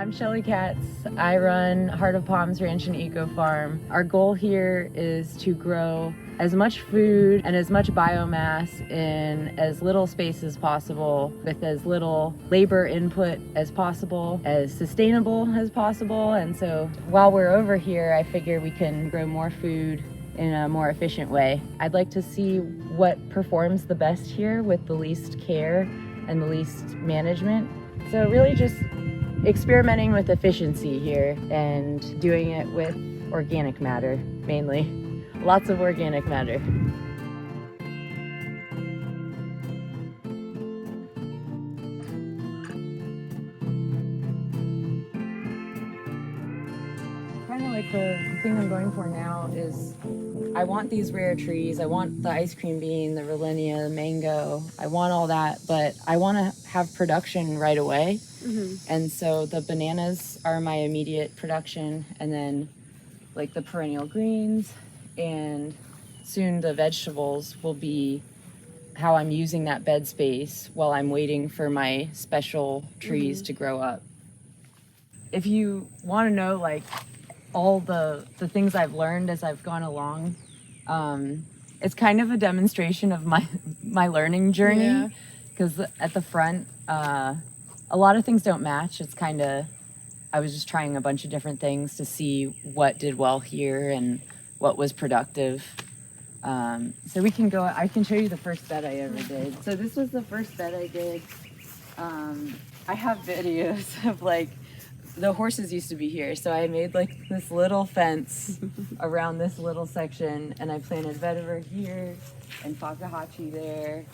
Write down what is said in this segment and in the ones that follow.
I'm Shelley Katz. I run Heart of Palms Ranch and Eco Farm. Our goal here is to grow as much food and as much biomass in as little space as possible, with as little labor input as possible, as sustainable as possible. And so while we're over here, I figure we can grow more food in a more efficient way. I'd like to see what performs the best here with the least care and the least management. So really just experimenting with efficiency here and doing it with organic matter, mainly. Lots of organic matter. Kind of like the thing I'm going for now is I want these rare trees. I want the ice cream bean, the Rolenia, the mango. I want all that, but I want to have production right away. And so the bananas are my immediate production, and then like the perennial greens, and soon the vegetables will be how I'm using that bed space while I'm waiting for my special trees to grow up. If you want to know like all the things I've learned as I've gone along, it's kind of a demonstration of my learning journey, because at the front a lot of things don't match. It's kind of, I was just trying a bunch of different things to see what did well here and what was productive. So we can go, I can show you the first bed I ever did. So this was the first bed I did. I have videos of like, the horses used to be here. So I made like this little fence around this little section, and I planted vetiver here and fakahachi there.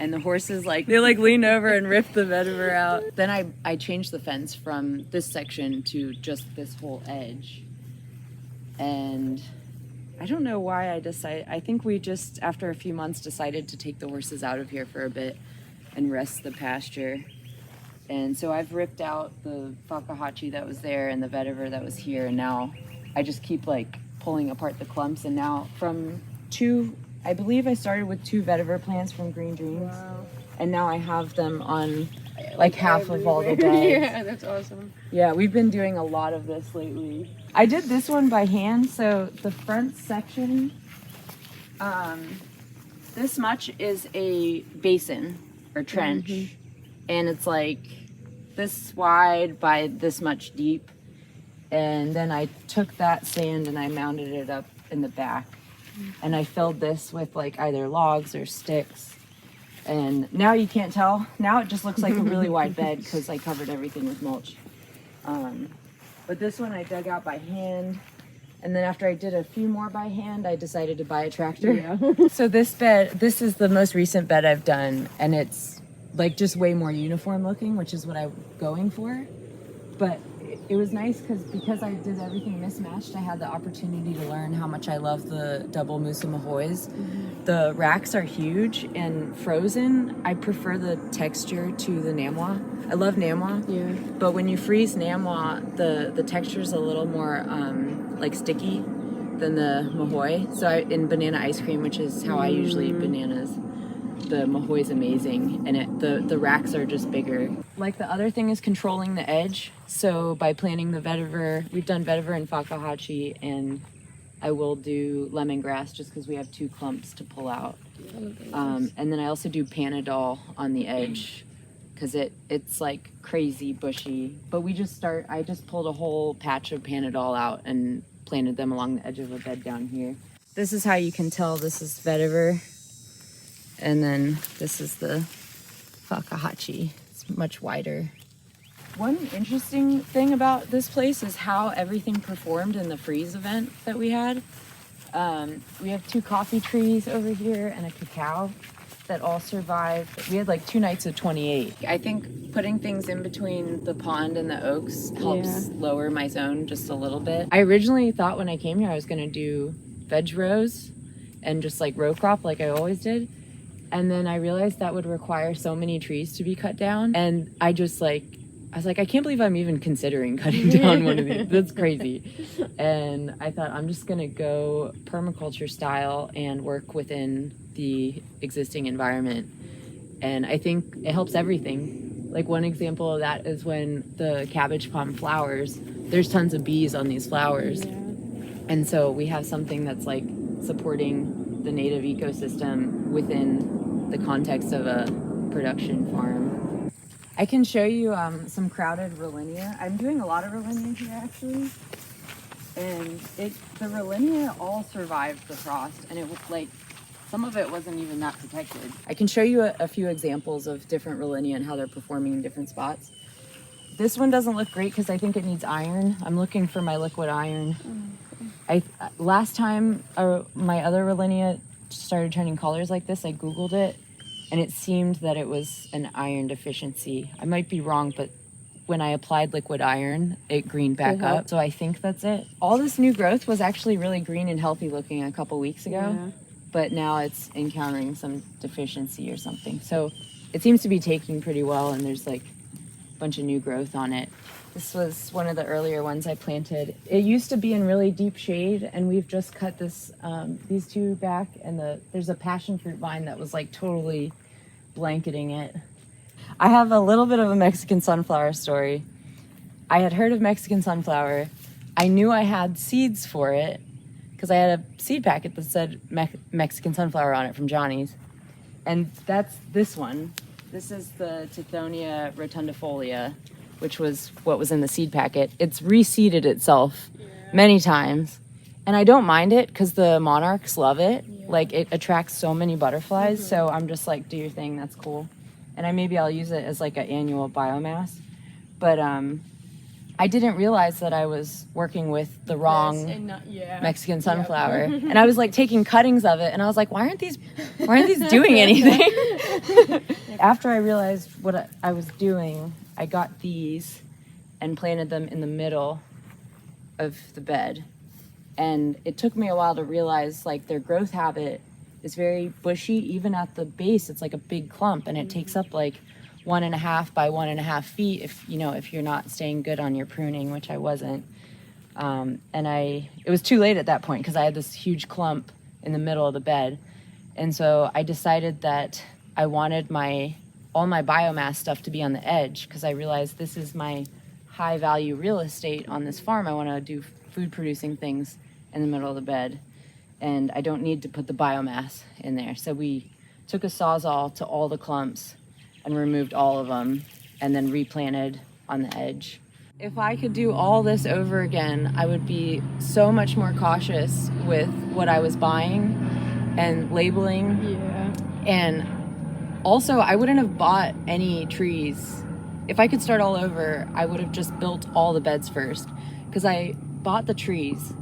And the horses they lean over and rip the vetiver out. Then I changed the fence from this section to just this whole edge. And I don't know why I think we just, after a few months, decided to take the horses out of here for a bit and rest the pasture. And so I've ripped out the fakahachi that was there and the vetiver that was here. And now I just keep pulling apart the clumps. And now I believe I started with 2 vetiver plants from Green Dreams. Wow. And now I have them on half of all the beds. Yeah, that's awesome. Yeah, we've been doing a lot of this lately. I did this one by hand. So the front section, this much is a basin or trench. And it's this wide by this much deep. And then I took that sand and I mounted it up in the back. And I filled this with either logs or sticks. And now you can't tell. Now it just looks like a really wide bed because I covered everything with mulch. But this one I dug out by hand. And then after I did a few more by hand, I decided to buy a tractor. Yeah. So this is the most recent bed I've done. And it's just way more uniform looking, which is what I'm going for. But it was nice because I did everything mismatched, I had the opportunity to learn how much I love the double Musa Mahoys. The racks are huge and frozen. I prefer the texture to the Namwa. I love Namwa. Yeah. But when you freeze Namwa, the texture is a little more sticky than the Mahoy. So in banana ice cream, which is how I usually eat bananas, the Mahoy is amazing, and the racks are just bigger. The other thing is controlling the edge. So by planting the vetiver, we've done vetiver and fakahachi, and I will do lemongrass just because we have 2 clumps to pull out. And then I also do Panadol on the edge because it's crazy bushy. But I just pulled a whole patch of Panadol out and planted them along the edge of a bed down here. This is how you can tell this is vetiver. And then this is the fakahachi. It's much wider. One interesting thing about this place is how everything performed in the freeze event that we had. We have 2 coffee trees over here and a cacao that all survived. We had 2 nights of 28. I think putting things in between the pond and the oaks helps lower my zone just a little bit. I originally thought when I came here I was gonna do veg rows and just row crop like I always did. And then I realized that would require so many trees to be cut down. And I was I can't believe I'm even considering cutting down one of these. That's crazy. And I thought I'm just going to go permaculture style and work within the existing environment. And I think it helps everything. Like one example of that is when the cabbage palm flowers, there's tons of bees on these flowers. Yeah. And so we have something that's like supporting the native ecosystem within the context of a production farm. I can show you some crowded Rolliniae. I'm doing a lot of Rolliniae here actually. And the Rolliniae all survived the frost, and it was like, some of it wasn't even that protected. I can show you a few examples of different Rolliniae and how they're performing in different spots. This one doesn't look great because I think it needs iron. I'm looking for my liquid iron. Last time my other Rolliniae started turning colors like this, I Googled it, and it seemed that it was an iron deficiency. I might be wrong, but when I applied liquid iron, it greened back up. So I think that's it. All this new growth was actually really green and healthy looking a couple weeks ago, but now it's encountering some deficiency or something. So it seems to be taking pretty well, and there's like a bunch of new growth on it. This was one of the earlier ones I planted. It used to be in really deep shade, and we've just cut this these two back, and there's a passion fruit vine that was like totally blanketing it. I have a little bit of a Mexican sunflower story. I had heard of Mexican sunflower. I knew I had seeds for it because I had a seed packet that said Mexican sunflower on it from Johnny's. And that's this one. This is the Tithonia rotundifolia, which was what was in the seed packet. It's reseeded itself many times. And I don't mind it because the monarchs love it. Like, it attracts so many butterflies. So I'm just like, do your thing, that's cool. And maybe I'll use it as like an annual biomass. But I didn't realize that I was working with the wrong Mexican sunflower. And I was like taking cuttings of it, and I was like, why aren't these doing anything? After I realized what I was doing, I got these and planted them in the middle of the bed. And it took me a while to realize like their growth habit is very bushy. Even at the base, it's like a big clump, and it takes up like 1.5 by 1.5 feet if you're not staying good on your pruning, which I wasn't. And it was too late at that point because I had this huge clump in the middle of the bed. And so I decided that I wanted all my biomass stuff to be on the edge, because I realized this is my high value real estate on this farm. I want to do food producing things in the middle of the bed, and I don't need to put the biomass in there. So we took a Sawzall to all the clumps and removed all of them, and then replanted on the edge. If I could do all this over again, I would be so much more cautious with what I was buying and labeling. And also, I wouldn't have bought any trees. If I could start all over, I would have just built all the beds first, because I bought the trees,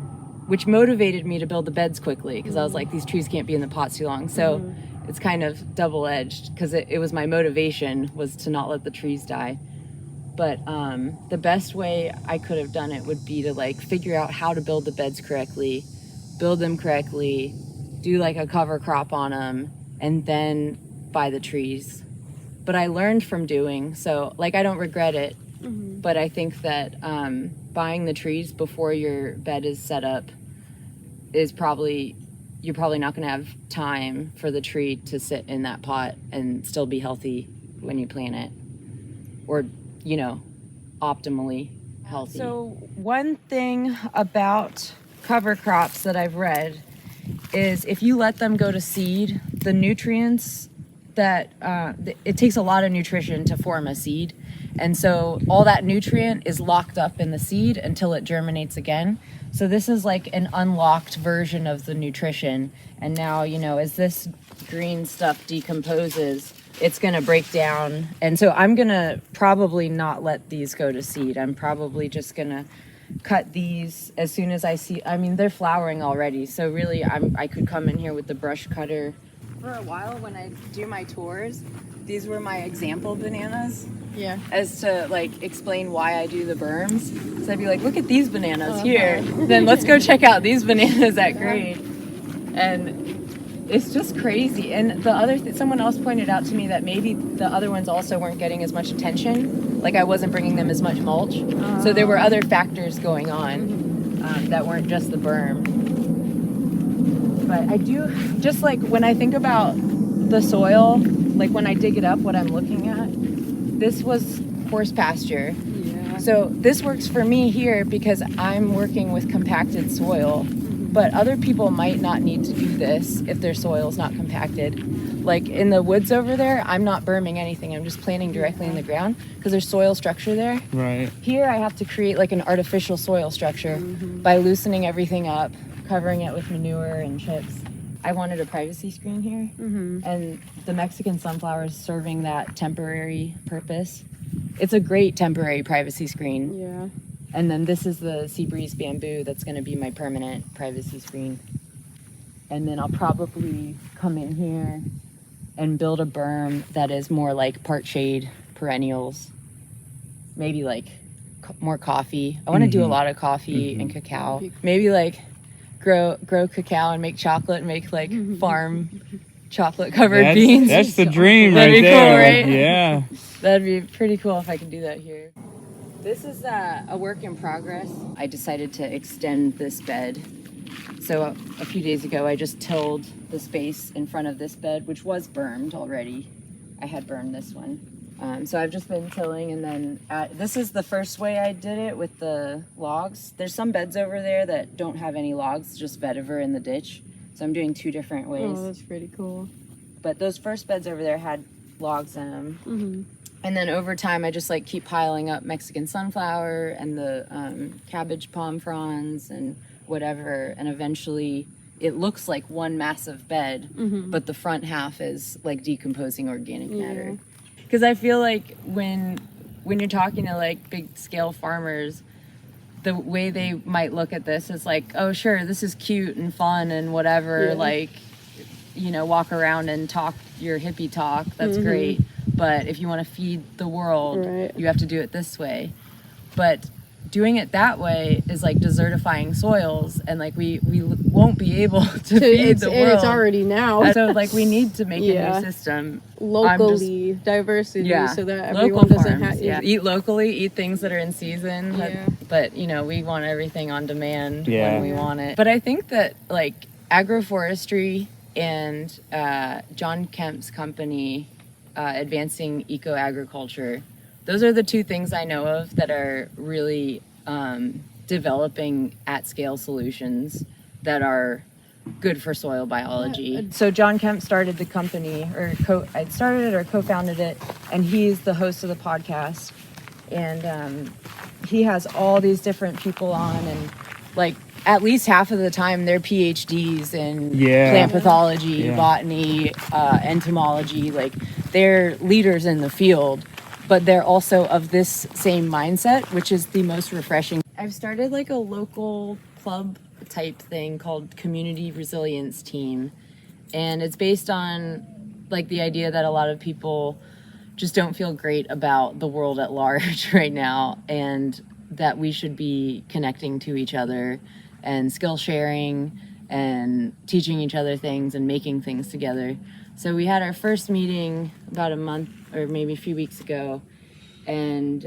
which motivated me to build the beds quickly, because I was like, these trees can't be in the pots too long. So it's kind of double-edged, because it was my motivation was to not let the trees die. But the best way I could have done it would be to like figure out how to build the beds correctly, build them correctly, do like a cover crop on them, and then buy the trees. But I learned from doing, so like I don't regret it. But I think that buying the trees before your bed is set up is you're probably not going to have time for the tree to sit in that pot and still be healthy when you plant it, or optimally healthy. So one thing about cover crops that I've read is if you let them go to seed, the nutrients that it takes a lot of nutrition to form a seed, and so all that nutrient is locked up in the seed until it germinates again. So this is like an unlocked version of the nutrition, and now as this green stuff decomposes, it's going to break down. And so I'm going to probably not let these go to seed. I'm probably just going to cut these as soon as I see. I mean, they're flowering already, so really I could come in here with the brush cutter. For a while when I do my tours, these were my example bananas. As to like explain why I do the berms. So I'd be like, look at these bananas here. Then let's go check out these bananas at grade. And it's just crazy. And the other someone else pointed out to me that maybe the other ones also weren't getting as much attention. Like I wasn't bringing them as much mulch. So there were other factors going on that weren't just the berm. But I do, just like when I think about the soil, like when I dig it up, what I'm looking at this was horse pasture. Yeah. So this works for me here because I'm working with compacted soil, but other people might not need to do this if their soil's not compacted. Like in the woods over there, I'm not berming anything. I'm just planting directly in the ground because there's soil structure there. Right. Here I have to create like an artificial soil structure by loosening everything up, covering it with manure and chips. I wanted a privacy screen here, and the Mexican sunflower is serving that temporary purpose. It's a great temporary privacy screen. Yeah. And then this is the sea breeze bamboo that's going to be my permanent privacy screen. And then I'll probably come in here and build a berm that is more like part shade perennials, maybe like more coffee. I want to do a lot of coffee and cacao. Maybe like grow cacao and make chocolate and make like farm chocolate covered beans. That's the dream That'd right be there. cool, right? Yeah. That'd be pretty cool if I could do that here. This is a work in progress. I decided to extend this bed. So a few days ago, I just tilled the space in front of this bed, which was bermed already. I had bermed this one. So I've just been tilling, and then this is the first way I did it with the logs. There's some beds over there that don't have any logs, just vetiver in the ditch. So I'm doing 2 different ways. Oh, that's pretty cool. But those first beds over there had logs in them. And then over time, I just like keep piling up Mexican sunflower and the cabbage palm fronds and whatever. And eventually it looks like one massive bed, but the front half is like decomposing organic matter. Because I feel like when you're talking to like big scale farmers, the way they might look at this is like, oh, sure, this is cute and fun and whatever. Like, you know, walk around and talk your hippie talk. That's great. But if you want to feed the world, you have to do it this way. But doing it that way is like desertifying soils, and like we won't be able to feed the world. And it's already now. So like we need to make a new system. Locally, diversity, so that everyone local doesn't farms, have... Eat locally, eat things that are in season. But, you know, we want everything on demand when we want it. But I think that like agroforestry and John Kemp's company, Advancing Eco-Agriculture, those are the 2 things I know of that are really developing at-scale solutions that are good for soil biology. So John Kemp started the company, or co-founded it, and he's the host of the podcast. And he has all these different people on, and like at least half of the time they're PhDs in plant pathology, botany, entomology. Like they're leaders in the field, but they're also of this same mindset, which is the most refreshing. I've started like a local club type thing called Community Resilience Team, and it's based on like the idea that a lot of people just don't feel great about the world at large right now, and that we should be connecting to each other and skill sharing and teaching each other things and making things together. So we had our first meeting about a month or maybe a few weeks ago, and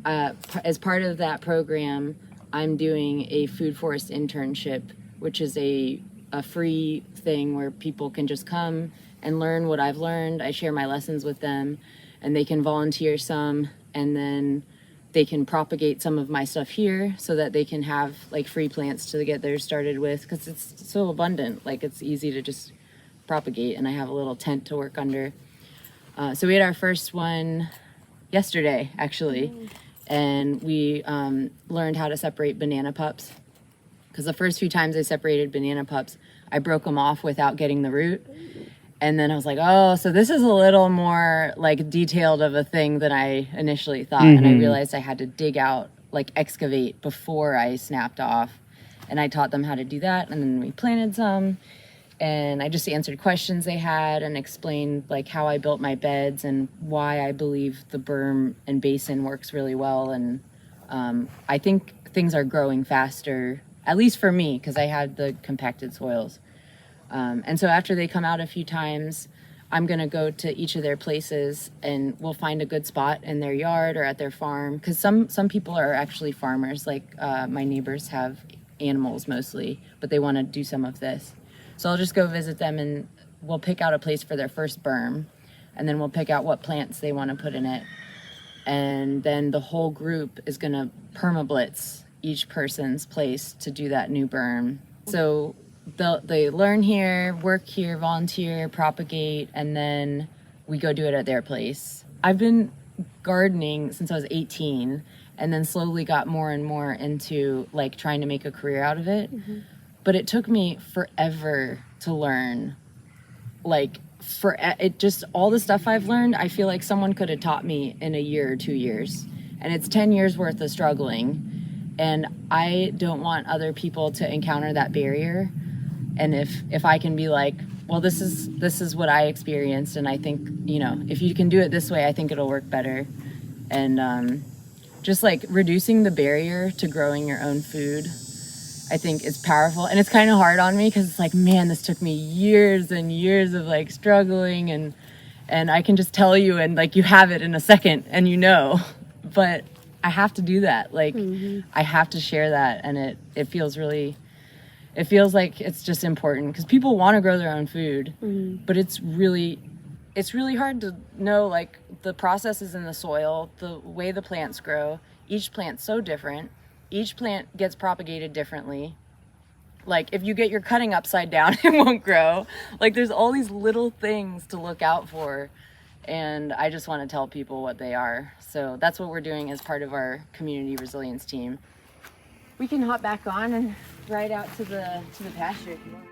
as part of that program, I'm doing a FoodForest internship, which is a free thing where people can just come and learn what I've learned. I share my lessons with them, and they can volunteer some, and then they can propagate some of my stuff here so that they can have like free plants to get theirs started with, because it's so abundant. Like it's easy to just propagate, and I have a little tent to work under. So we had our first one yesterday, actually. And we learned how to separate banana pups, because the first few times I separated banana pups, I broke them off without getting the root. And then I was like, oh, so this is a little more like detailed of a thing than I initially thought. And I realized I had to dig out, like excavate before I snapped off. And I taught them how to do that. And then we planted some, and I just answered questions they had and explained like how I built my beds and why I believe the berm and basin works really well. And I think things are growing faster, at least for me, because I had the compacted soils. And so after they come out a few times, I'm going to go to each of their places, and we'll find a good spot in their yard or at their farm, because some people are actually farmers. Like my neighbors have animals mostly, but they want to do some of this. So I'll just go visit them, and we'll pick out a place for their first berm. and then we'll pick out what plants they want to put in it. And then the whole group is going to permablitz each person's place to do that new berm. So they learn here, work here, volunteer, propagate, and then we go do it at their place. I've been gardening since I was 18, and then slowly got more and more into like trying to make a career out of it. But it took me forever to learn. Like it just, all the stuff I've learned, I feel like someone could have taught me in a year or 2 years. And it's 10 years worth of struggling. And I don't want other people to encounter that barrier. And if I can be like, well, this is what I experienced, and I think, you know, if you can do it this way, I think it'll work better. And just like reducing the barrier to growing your own food, I think is powerful. And it's kind of hard on me because it's like, man, this took me years and years of like struggling, and I can just tell you, and like you have it in a second and you know, but I have to do that. Like I have to share that, and it feels like it's just important because people want to grow their own food, but it's really hard to know like the processes in the soil, the way the plants grow. Each plant's so different. Each plant gets propagated differently. Like if you get your cutting upside down, it won't grow. Like there's all these little things to look out for, and I just want to tell people what they are. So that's what we're doing as part of our community resilience team. We can hop back on and ride out to the pasture if you want.